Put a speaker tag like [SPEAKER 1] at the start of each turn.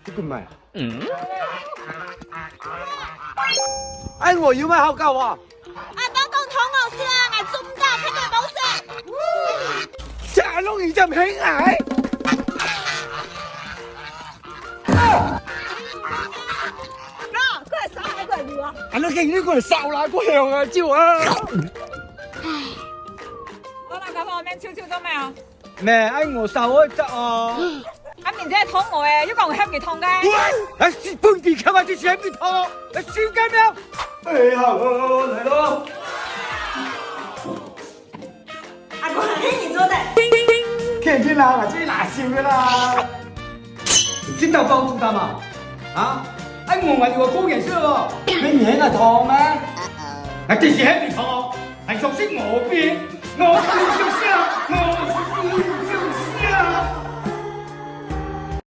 [SPEAKER 1] 这个买。哎，我有咩考究啊？
[SPEAKER 2] 當公肚餓先啊，捱中間睇佢冇食。
[SPEAKER 1] 假弄一阵平矮。
[SPEAKER 2] 佢係手喺佢撩啊！
[SPEAKER 1] 俺都見呢個人掃啦，個向啊，招啊！
[SPEAKER 2] 我嗱咁我咩超超咗咩啊？
[SPEAKER 1] 咩？哎，我掃開則啊！
[SPEAKER 2] 阿面姐捅我嘅，一個人黑幾痛嘅。
[SPEAKER 1] 哎，本地開埋啲錢俾拖，哎，笑緊咩？哎，好，嚟咯！
[SPEAKER 2] 阿公係你做的。
[SPEAKER 1] 肯定啦，我最拿手的啦。你知道包租的嗎？啊？哎，我話你個高人士喎，你名係唐咩？啊，這是喺邊唐？係熟悉我邊，我邊熟悉啊，我。